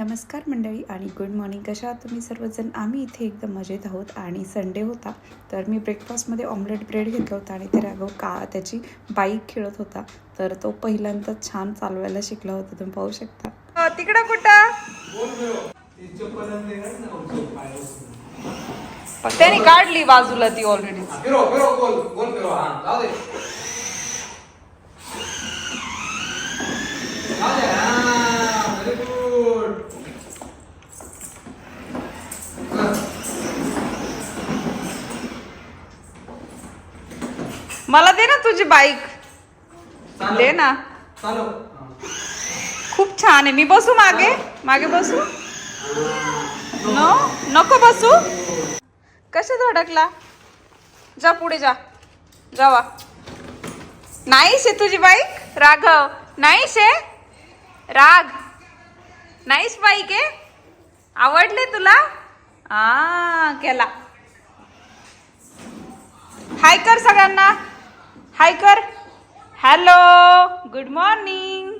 नमस्कार मंडळी आणि गुड मॉर्निंग. कशा आहात तुम्ही सर्वजण? आम्ही इथे एकदम मजेत आहोत आणि संडे होता तर मी ब्रेकफास्टमध्ये ऑमलेट ब्रेड घेतला होता आणि ते राघव त्याची बाईक खेळत होता तर तो पहिल्यांदा छान चालवायला शिकला होता. तुम्ही पाहू शकता. तिकडं कुठं त्याने काढली बाजूला ती ऑलरेडी. मला दे ना तुझी बाईक, दे ना. खूप छान आहे. मी बसू मागे मागे बसू? नको बसू. कशात अडकला? जा पुढे जा. जावा. नाहीच आहे तुझी बाईक राघव. नाहीच आहे राग. नाहीच बाईक आहे. आवडले तुला? केला. हाय कर सगळ्यांना. हाय कर. Hello, good morning.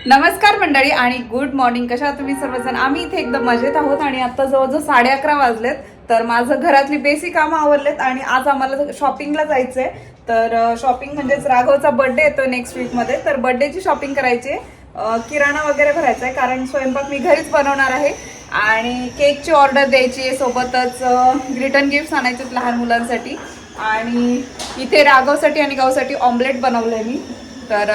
नमस्कार मंडळी आणि गुड मॉर्निंग. कशा आहात तुम्ही सर्वजण? आम्ही इथे एकदम मजेत आहोत आणि आता जवळजवळ 11:30 वाजलेत. तर माझं घरातली बेसिक कामं आवरलेत आणि आज आम्हाला शॉपिंगला जायचंय. तर शॉपिंग म्हणजेच राघवचा बर्थडे येतो नेक्स्ट वीक मध्ये, तर बर्थडेची शॉपिंग करायची. किराणा वगैरे भरायचा आहे कारण स्वयंपाक मी घरीच बनवणार आहे आणि केकची ऑर्डर द्यायची आहे. सोबतच रिटर्न गिफ्ट आणायचे लहान मुलांसाठी आणि इथे राघवसाठी आणि गावसाठी ऑमलेट बनवलंय मी. तर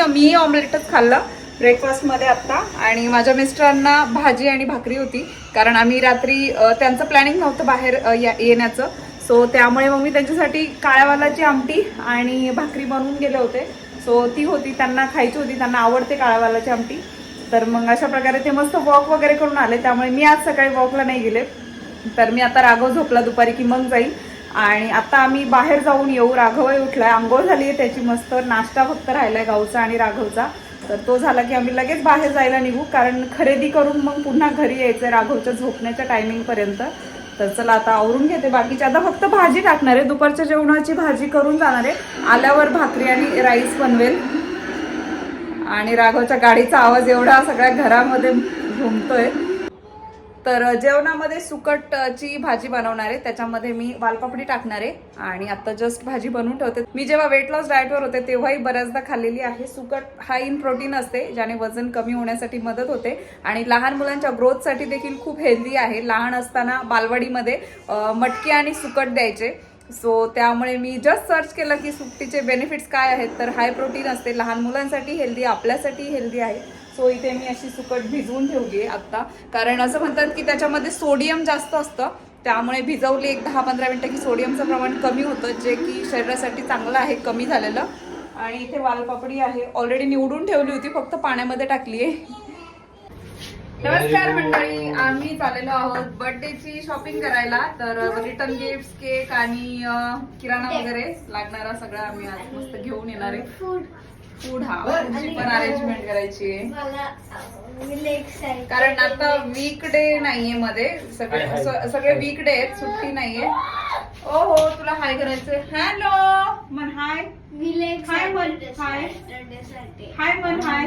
मी ऑमलेटच खाल्लं ब्रेकफास्टमध्ये आत्ता आणि माझ्या मिस्टरांना भाजी आणि भाकरी होती कारण आम्ही रात्री त्यांचं प्लॅनिंग नव्हतं बाहेर येण्याचं. सो त्यामुळे मग मी त्यांच्यासाठी काळ्यावालाची आमटी आणि भाकरी बनवून गेले होते. सो ती होती, त्यांना खायची होती, त्यांना आवडते काळ्यावालाची आमटी. तर मग अशा प्रकारे ते मस्त वॉक वगैरे करून आले. त्यामुळे मी आज सकाळी वॉकला नाही गेले. तर मी आता राघव झोपला दुपारी की मग जाईल आणि आता आम्ही बाहेर जाऊन येऊ. राघवही उठलाय, आंघोळ झाली आहे त्याची, मस्त नाश्ता फक्त राहिलाय गावचा आणि राघवचा. तर तो झाला की आम्ही लगेच बाहेर जायला निघू कारण खरेदी करून मग पुन्हा घरी यायचंय राघवच्या झोपण्याच्या टायमिंग पर्यंत. तर चला आता आवरून घेते. बाकीची आता फक्त भाजी टाकणार आहे, दुपारच्या जेवणाची भाजी करून जाणार आहे. आल्यावर भाकरी आणि राईस बनवेल. आणि राघवच्या गाडीचा आवाज एवढा सगळ्या घरामध्ये घुमतोय. तर जेवणामध्ये सुकटची भाजी बनवणार आहे, त्याच्यामध्ये मी वालपापडी टाकणार आहे आणि आता जस्ट भाजी बनवून ठेवते. मी जेव्हा वेट लॉस डाएटवर होते तेव्हाही बऱ्याचदा खाल्लेली आहे. सुकट हाय इन प्रोटीन असते ज्याने वजन कमी होण्यासाठी मदत होते आणि लहान मुलांच्या ग्रोथसाठी देखील खूप हेल्दी आहे. लहान असताना बालवाडीमध्ये मटकी आणि सुकट द्यायचे. सो त्यामुळे मी जस्ट सर्च केलं की सुकटीचे बेनिफिट्स काय आहेत. तर हाय प्रोटीन असते, लहान मुलांसाठी हेल्दी, आपल्यासाठी हेल्दी आहे. सो इथे मी अशी सुकट भिजवून ठेवली आहे आत्ता कारण असं म्हणतात की त्याच्यामध्ये सोडियम जास्त असतं. त्यामुळे भिजवली एक 10-15 मिनिटं की सोडियमचं प्रमाण कमी होतं, जे की शरीरासाठी चांगलं आहे, कमी झालेलं. आणि इथे वालपापडी आहे, ऑलरेडी निवडून ठेवली होती, फक्त पाण्यामध्ये टाकली आहे. नमस्कार मंडळी, आम्ही चाललेलो आहोत बर्थडेची शॉपिंग करायला. तर रिटर्न गिफ्ट, केक आणि किराणा वगैरे लागणारा सगळं आम्ही आज मस्त घेऊन येणार आहे. फूड फूडची पण अरेंजमेंट करायची आहे कारण आता वीकडे नाहीये मध्ये, सगळे वीकडे आहेत, सुट्टी नाहीये. ओ हो, तुला हाय करायचंय. हॅलो मन. हाय हाय मन. हाय हाय मन. हाय.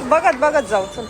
बघत बघत जाऊ. चल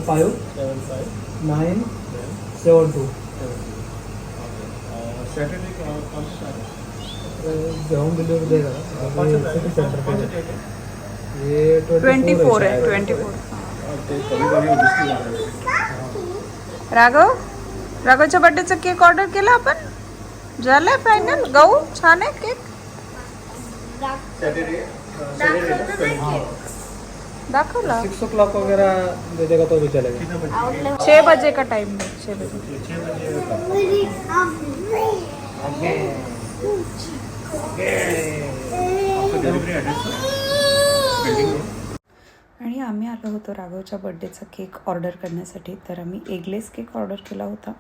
75 972 सैटरडे कौन सा है? होम डिलीवरी देगा सिटी सेंटर पे ये 24 आहे 24. कभी कभी बिस्किट आ रहे राघवच्या बर्थडेचा केक ऑर्डर केला आपण. झालंय फायनल. गहू छान आहे केक. सैटरडे दाखवला. 6 o'clock वगैरह दे देगा तो भी चलेगा. 6 बजे का टाइम है. 6 बजे. Delivery address building road. आणि आम्ही आलो होतो राघवच्या बड्डेचा केक ऑर्डर करण्यासाठी. तर आम्ही एगलेस केक ऑर्डर केला होता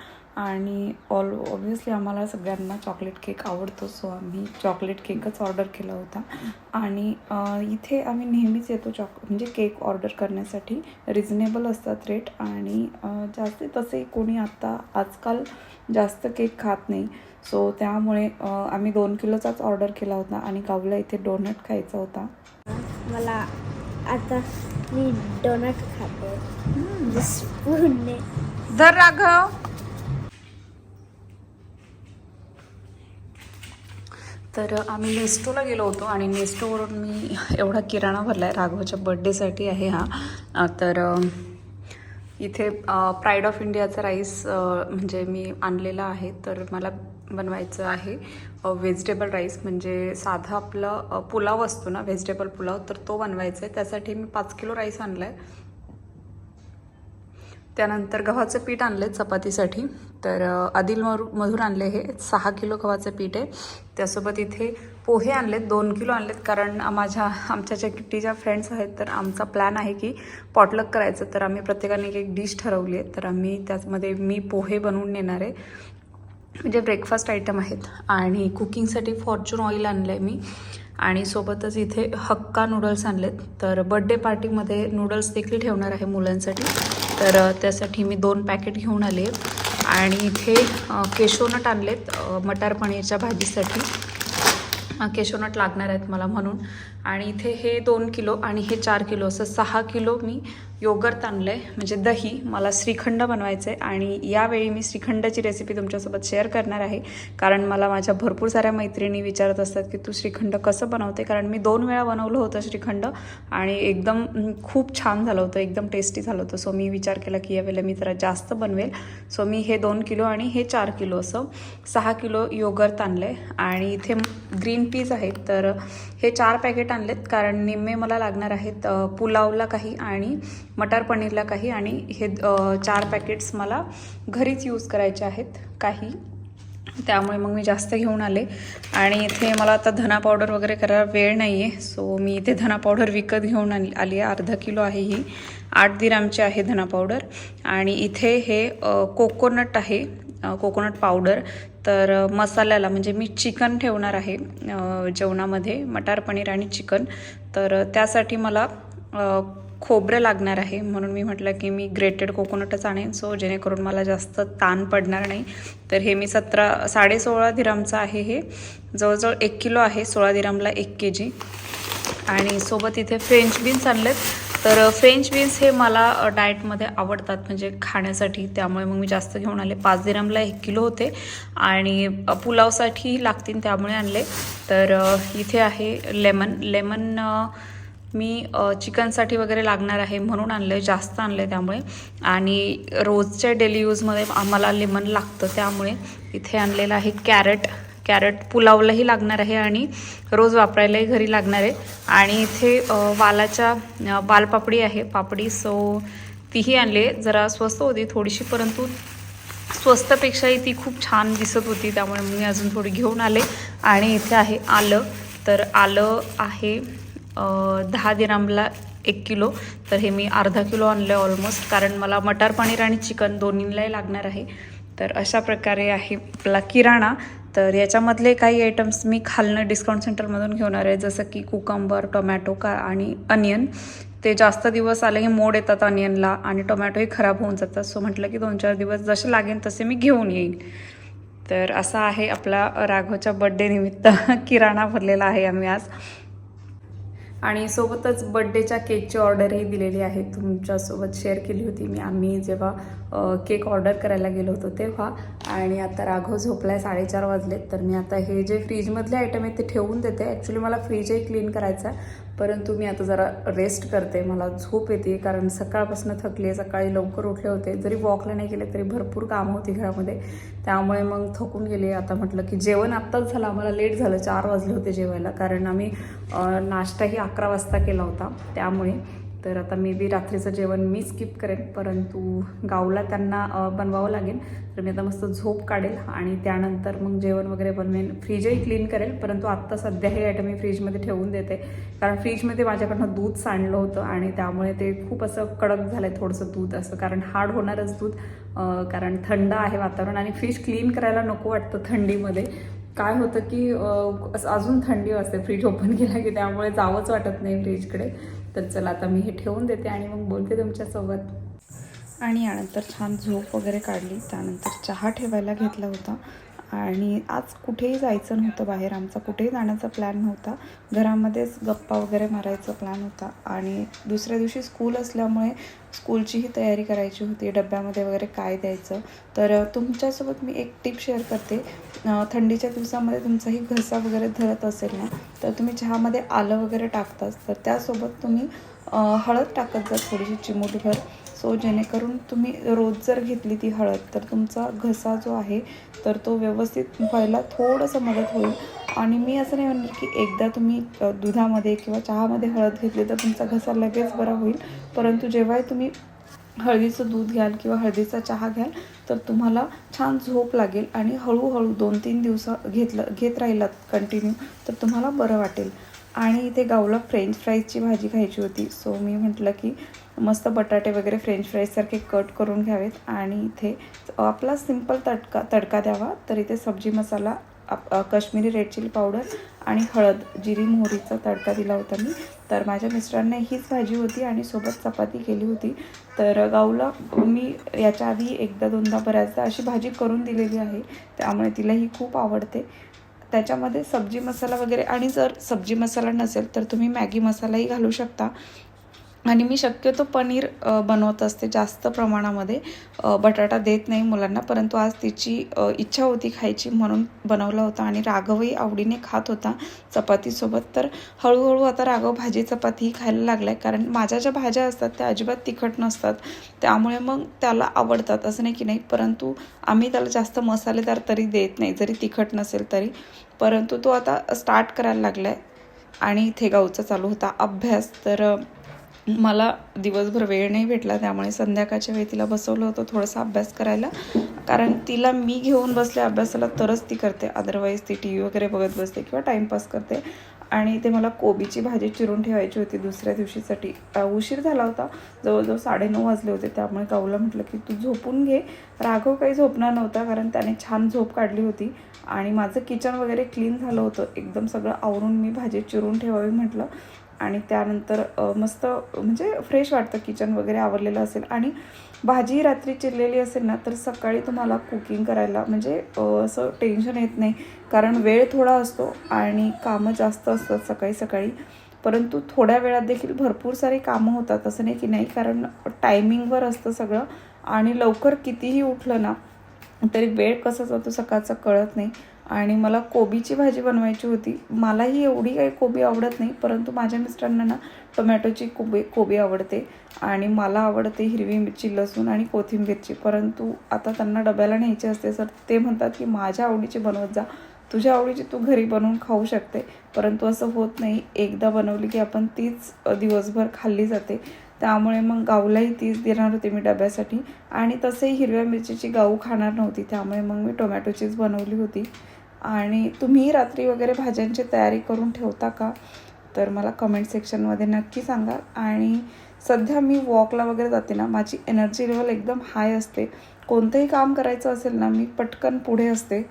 आणि ऑब्व्हियसली आम्हाला सगळ्यांना चॉकलेट केक आवडतो, सो आम्ही चॉकलेट केकच ऑर्डर केला होता. आणि इथे आम्ही नेहमीच येतो म्हणजे केक ऑर्डर करण्यासाठी. रिजनेबल असतात रेट आणि जास्त तसे कोणी आजकाल जास्त केक खात नाही, सो त्यामुळे आम्ही 2 किलोचाच ऑर्डर केला होता. आणि गावला इथे डोनट खायचा होता. मला आता मी डोनट खाते स्पूनने. धर राघव. तर आम्ही नेस्टोला गेलो होतो आणि नेस्टोवरून मी एवढा किराणा भरला आहे. राघवच्या बड्डेसाठी आहे हा. तर इथे प्राईड ऑफ इंडियाचा राईस म्हणजे मी आणलेला आहे. तर मला बनवायचं आहे व्हेजिटेबल राईस, म्हणजे साधा आपलं पुलाव असतो ना, व्हेजिटेबल पुलाव, तर तो बनवायचा आहे. त्यासाठी मी 5 किलो राईस आणला आहे. त्यानंतर गव्हाचं पीठ आणलं आहे चपातीसाठी. तर मधून आणले हे 6 किलो गव्हाचं पीठ आहे. त्यासोबत इथे पोहे आणलेत 2 किलो आणलेत, कारण आमच्या ज्या किट्टीच्या फ्रेंड्स आहेत, तर आमचा प्लॅन आहे की पॉटलक करायचं. तर आम्ही प्रत्येकाने एक डिश ठरवली आहे. तर आम्ही त्यामध्ये मी पोहे बनवून नेणार आहे, म्हणजे ब्रेकफास्ट आयटम आहेत. आणि कुकिंगसाठी फॉर्च्यून ऑइल आणलं आहे मी. आणि सोबतच इथे हक्का नूडल्स आणलेत. तर बड्डे पार्टीमध्ये नूडल्स देखील ठेवणार आहे मुलांसाठी. तर त्यासाठी मी 2 पॅकेट घेऊन आले. आणि इथे केशोनट आणलेत मटार पनीरच्या भाजीसाठी. केशोनट लागणार आहेत मला म्हणून. आणि इथे हे 2 किलो आणि हे 4 किलो असं 6 किलो मी योगर्ट आणलं आहे, म्हणजे दही. मला श्रीखंड बनवायचं आहे आणि यावेळी मी श्रीखंडाची रेसिपी तुमच्यासोबत शेअर करणार आहे, कारण मला माझ्या भरपूर साऱ्या मैत्रिणी विचारत असतात की तू श्रीखंड कसं बनवते. कारण मी 2 वेळा बनवलं होतं श्रीखंड आणि एकदम खूप छान झालं होतं, एकदम टेस्टी झालं होतं. सो मी विचार केला की यावेळेला मी जरा जास्त बनवेल. सो मी हे 2 किलो आणि हे 4 किलो असं 6 किलो योगर्ट आणलं आहे. आणि इथे ग्रीन पीज आहेत, तर हे 4 पॅकेट आणलेत, कारण निम्मे मला लागणार आहेत पुलावला काही आणि मटार पनीरला काही. आणि हे 4 पॅकेट्स मला घरीच यूज करायचे आहेत काही, त्यामुळे मग मी जास्त घेऊन आले. आणि इथे मला आता धना पावडर वगैरे करायला वेळ नाही आहे, सो मी इथे धना पावडर विकत घेऊन आली आहे. अर्धा किलो आहे ही, 8 दिरामची आहे धना पावडर. आणि इथे हे कोकोनट आहे, कोकोनट पावडर. तर मसाल्याला म्हणजे मी चिकन ठेवणार आहे जेवणामध्ये, मटार पनीर आणि चिकन. तर त्यासाठी मला खोबरं लागणार आहे, म्हणून मी म्हटलं की मी ग्रेटेड कोकोनटच आणेन, सो जेणेकरून मला जास्त ताण पडणार नाही. तर हे मी 16.5 दिरामचं आहे. हे जवळजवळ 1 किलो आहे. 16 दिरामला 1 kg. आणि सोबत इथे फ्रेंच बीन्स आणलेत. तर फ्रेंच बीन्स हे मला डाएटमध्ये आवडतात, म्हणजे खाण्यासाठी, त्यामुळे मग मी जास्त घेऊन आले. 5 दिरामला 1 किलो होते आणि पुलावसाठी लागतील त्यामुळे आणले. तर इथे आहे लेमन मी चिकनसाठी वगैरे लागणार आहे म्हणून आणलं आहे, जास्त आणलं आहे त्यामुळे. आणि रोजच्या डेली यूजमध्ये आम्हाला लेमन लागतं, त्यामुळे इथे आणलेलं आहे कॅरेट पुलावलाही लागणार आहे आणि रोज वापरायलाही घरी लागणार आहे. आणि इथे वालपापडी आहे, पापडी, सो तीही आणली आहे. जरा स्वस्त होती थोडीशी, परंतु स्वस्तपेक्षाही ती खूप छान दिसत होती, त्यामुळे मी अजून थोडी घेऊन आले. आणि इथे आहे आलं. तर आलं आहे 10 दिरामला 1 किलो. तर हे मी अर्धा किलो आणलं आहे ऑलमोस्ट, कारण मला मटार पनीर आणि चिकन दोन्हीलाही लागणार आहे. तर अशा प्रकारे आहे आपला किराणा. तर याच्यामधले काही आयटम्स मी खालनं डिस्काउंट सेंटरमधून घेणार आहे, जसं की कुकंबर, टोमॅटो आणि अनियन. ते जास्त दिवस आले की मोड येतात अनियनला आणि टोमॅटोही खराब होऊन जातात, सो म्हटलं की 2-4 दिवस जसे लागेल तसे मी घेऊन येईल. तर असा आहे आपला राघवच्या बड्डे निमित्त किराणा भरलेला आहे आम्ही आज. आणि सोबतच बड्डेच्या केकची ऑर्डरही दिलेली आहे, तुमच्यासोबत शेअर केली होती मी आम्ही जेव्हा केक ऑर्डर करायला गेलो होतो तेव्हा. आणि आता राघव झोपलाय, 4:30 वाजलेत. तर मी आता हे जे फ्रीजमधले आयटम आहेत ते ठेवून देते. ॲक्च्युली मला फ्रीजही क्लीन करायचा आहे, परंतु मी आता जरा रेस्ट करते, मला झोप येते कारण सकाळपासून थकली आहे. सकाळी लवकर उठले होते, जरी वॉकला नाही गेले तरी भरपूर कामं होती घरामध्ये, त्यामुळे मग थकून गेले. आता म्हटलं की जेवण आत्ताच झालं, आम्हाला लेट झालं, 4 वाजले होते जेवायला कारण आम्ही नाश्ताही 11 वाजता केला होता त्यामुळे. तर आता मे बी रात्रीचं जेवण मी स्किप करेन, परंतु गावला त्यांना बनवावं लागेल. तर मी आता मस्त झोप काढेल आणि त्यानंतर मग जेवण वगैरे बनवेन, फ्रीजही क्लीन करेल. परंतु आत्ता सध्या हे आयटम मी फ्रीजमध्ये ठेवून देते कारण फ्रीजमध्ये माझ्याकडनं दूध सांडलं होतं आणि त्यामुळे ते खूप असं कडक झालं आहे थोडंसं दूध असं, कारण हार्ड होणारच दूध, कारण थंड आहे वातावरण आणि फ्रीज क्लीन करायला नको वाटतं थंडीमध्ये. काय होतं की अजून थंडी वाजते फ्रीज ओपन केला की, त्यामुळे जावंच वाटत नाही फ्रीजकडे. तर चला आता मी हे ठेवून देते आणि मग बोलते तुमच्यासोबत. आणि यानंतर छान झोप वगैरे काढली, त्यानंतर चहा ठेवायला घेतला होता. आणि आज कुठेही जायचं नव्हतं बाहेर, आमचा कुठेही जाण्याचा प्लॅन नव्हता, घरामध्येच गप्पा वगैरे मारायचा प्लॅन होता. आणि दुसऱ्या दिवशी स्कूल असल्यामुळे स्कूलचीही तयारी करायची होती, डब्यामध्ये वगैरे काय द्यायचं. तर तुमच्यासोबत मी एक टिप शेअर करते. थंडीच्या दिवसामध्ये तुमचाही घसा वगैरे धरत असेल ना, तर तुम्ही चहामध्ये आलं वगैरे टाकताच, तर त्यासोबत तुम्ही हळद टाकत जा थोडीशी चिमूटभर. सो जेणेकरून तुम्ही रोज जर घेतली ती हळद तर तुमचा घसा जो आहे तर तो व्यवस्थित व्हायला थोडंसं मदत होईल. आणि मी असं नाही म्हणणार की एकदा तुम्ही दुधामध्ये किंवा चहामध्ये हळद घेतली तर तुमचा घसा लगेच बरा होईल, परंतु जेव्हा तुम्ही हळदीचं दूध घ्याल किंवा हळदीचा चहा घ्याल तर तुम्हाला छान झोप लागेल आणि हळूहळू 2-3 दिवस घेत राहिलात कंटिन्यू तर तुम्हाला बरं वाटेल. आणि इथे गावला फ्रेंच फ्राईजची भाजी खायची होती, सो मी म्हटलं की मस्त बटाटे वगैरे फ्रेंच फ्राईजसारखे कट करून घ्यावेत आणि इथे आपला सिंपल तडका द्यावा. तर इथे सब्जी मसाला, काश्मीरी रेड चिली पावडर आणि हळद, जिरी मोहरीचा तडका दिला होता मी. तर माझ्या मिस्टरांना हीच भाजी होती आणि सोबत चपाती केली होती. तर गावला मी याच्या आधी 1-2दा बऱ्याचदा अशी भाजी करून दिलेली आहे, त्यामुळे तिला ही खूप आवडते. त्याच्यामध्ये सब्जी मसाला वगैरे, आणि जर सब्जी मसाला नसेल तर तुम्ही मॅगी मसालाही घालू शकता. आणि मी शक्यतो पनीर बनवत असते जास्त प्रमाणामध्ये, बटाटा देत नाही मुलांना, परंतु आज तिची इच्छा होती खायची म्हणून बनवला होता आणि राघवही आवडीने खात होता चपातीसोबत. तर हळूहळू आता राघव भाजी चपातीही खायला लागला आहे, कारण माझ्या ज्या भाज्या असतात त्या अजिबात तिखट नसतात, त्यामुळे मग त्याला आवडतात असं नाही की नाही. परंतु आम्ही त्याला जास्त मसालेदार तरी देत नाही जरी तिखट नसेल तरी, परंतु तो आता स्टार्ट करायला लागला आहे. आणि इथे गावचा चालू होता अभ्यास. तर मला दिवसभर वेळ नाही भेटला, त्यामुळे संध्याकाळच्या वेळी तिला बसवलं होतं थोडासा अभ्यास करायला, कारण तिला मी घेऊन बसले अभ्यासाला तरच ती करते, अदरवाईज ती टी व्ही वगैरे बघत बसते किंवा टाईमपास करते. आणि ते मला कोबीची भाजी चिरून ठेवायची होती दुसऱ्या दिवशीसाठी. उशीर झाला होता, जवळजवळ 9:30 वाजले होते, त्यामुळे गाऊला म्हटलं की तू झोपून घे. राघव काही झोपणार नव्हता कारण त्याने छान झोप काढली होती. आणि माझं किचन वगैरे क्लीन झालं होतं, एकदम सगळं आवरून मी भाजी चिरून ठेवावी म्हटलं. आणि त्यानंतर मस्त म्हणजे फ्रेश वाटतं किचन वगैरे आवरलेलं असेल. आणि भाजी रात्री चिरलेली असेल ना तर सकाळी तुम्हाला कुकिंग करायला म्हणजे असं टेन्शन येत नाही, कारण वेळ थोडा असतो आणि कामं जास्त असतात सकाळी सकाळी, परंतु थोड्या वेळात देखील भरपूर सारी कामं होतात असं नाही की नाही, कारण टायमिंगवर असतं सगळं. आणि लवकर कितीही उठलं ना तरी वेळ कसा जातो सकाळचा कळत नाही. आणि मला कोबीची भाजी बनवायची होती. मलाही एवढी काही कोबी आवडत नाही, परंतु माझ्या मिस्टरांना ना टोमॅटोची कोबी आवडते आणि मला आवडते हिरवी मिरची, लसूण आणि कोथिंबीरची. परंतु आता त्यांना डब्याला न्यायची असते, सर ते म्हणतात की माझ्या आवडीची बनवत जा, तुझ्या आवडीची तू घरी बनवून खाऊ शकते. परंतु असं होत नाही, एकदा बनवली की आपण तीच दिवसभर खाल्ली जाते, त्यामुळे मग गाऊलाही तीच देणार होते मी डब्यासाठी. आणि तसंही हिरव्या मिरचीची गाऊ खाणार नव्हती, त्यामुळे मग मी टोमॅटोचीच बनवली होती. आणि तुम्ही रात्री वगैरे भाज्यांची तयारी करून ठेवता का, तर मला कमेंट सेक्शनमध्ये नक्की सांगा. आणि सध्या मी वॉकला वगैरे जाते ना, माझी एनर्जी लेवल एकदम हाय असते, कोणतंही काम करायचं असेल ना मी पटकन पुढे असते.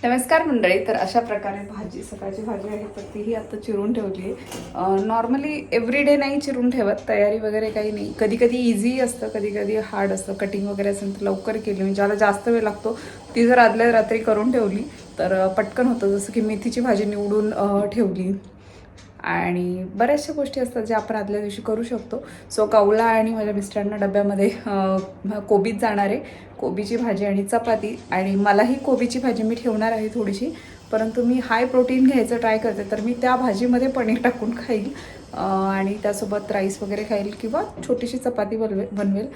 नमस्कार मंडळी. तर अशा प्रकारे भाजी, सकाळची भाजी आहे तर तीही आता चिरून ठेवली आहे. नॉर्मली एव्हरीडे नाही चिरून ठेवत, तयारी वगैरे काही नाही, कधी कधी इझी असतं, कधी कधी हार्ड असतं. कटिंग वगैरे असेल तर लवकर केली, म्हणजे ज्याला जास्त वेळ लागतो ती जर आदल्या रात्री करून ठेवली तर पटकन होतं. जसं की मेथीची भाजी निवडून ठेवली आणि बऱ्याचशा गोष्टी असतात ज्या आपण आदल्या दिवशी करू शकतो. सो कौला आणि माझ्या मिस्टरांना डब्यामध्ये कोबीच जाणार आहे, कोबीची भाजी आणि चपाती. आणि मलाही कोबीची भाजी मी ठेवणार आहे थोडीशी, परंतु मी हाय प्रोटीन घ्यायचं ट्राय करते, तर मी त्या भाजीमध्ये पनीर टाकून खाईल आणि त्यासोबत राईस वगैरे खाईल किंवा छोटीशी चपाती बनवेल.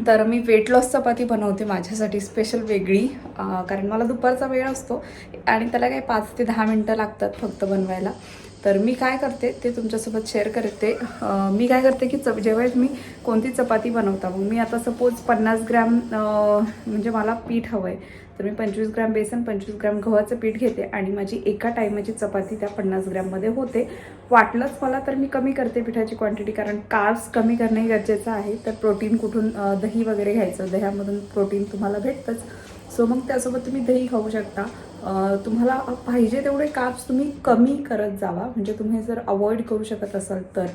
तर मी वेट लॉस चपाती बनवते माझ्यासाठी स्पेशल वेगळी, कारण मला दुपारचा वेळ असतो आणि त्याला काही 5 ते 10 मिनटं लागतात फक्त बनवायला. तर मी काय करते ते तुमच्यासोबत शेअर करते. मी काय करते की जेव्हा मी कोणती चपाती बनवता, मग मी आता सपोज 50 ग्रॅम म्हणजे मला पीठ हवं आहे, तर मी 25 ग्रॅम बेसन 25 ग्रॅम गव्हाचं पीठ घेते आणि माझी एका टायमाची चपाती त्या 50 ग्रॅममध्ये होते. वाटलंच मला तर मी कमी करते पिठाची क्वांटिटी, कारण कार्ब्स कमी करणे गरजेचं आहे. तर प्रोटीन कुठून, दही वगैरे घ्यायचं, दह्यामधून प्रोटीन तुम्हाला भेटतंच. सो मग त्यासोबत तुम्ही दही खाऊ शकता. तुम्हाला पाहिजे तेवढे कार्ब्स तुम्ही कमी करत जावा, म्हणजे तुम्ही जर अवॉइड करू शकत असाल तर.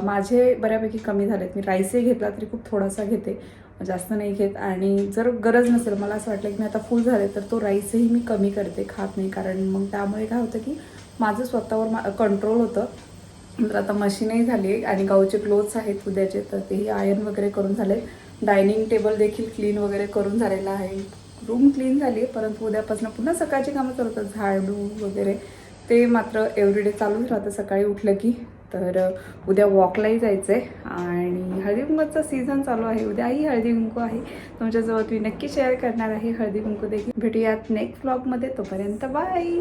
माझे बऱ्यापैकी कमी झालेत. मी राईसही घेतला तरी खूप थोडासा घेते, जास्त नाही घेत. आणि जर गरज नसेल, मला असं वाटलं की मी आता फुल झाले, तर तो राईसही मी कमी करते, खात नाही. कारण मग त्यामुळे काय होतं की माझं स्वतःवर कंट्रोल होतं. तर आता मशीनही झाली आहे आणि गावचे क्लोथ्स आहेत उद्याचे, तर तेही आयर्न वगैरे करून झाले. डायनिंग टेबल देखील क्लीन वगैरे करून झालेला आहे. रूम क्लीन झाली आहे, परंतु उद्यापासून पुन्हा सकाळची कामं चालू होतात, झाडू वगैरे ते मात्र एव्हरीडे चालूच राहतं सकाळी उठलं की. तर उद्या वॉकलाही जायचं आहे आणि हळदी कुंकूचा सीझन चालू आहे. उद्याही हळदी कुंकू आहे, तुमच्याजवळ मी नक्की शेअर करणार आहे हळदी कुंकू देखील. भेटूयात नेक्स्ट व्लॉगमध्ये, तोपर्यंत बाय.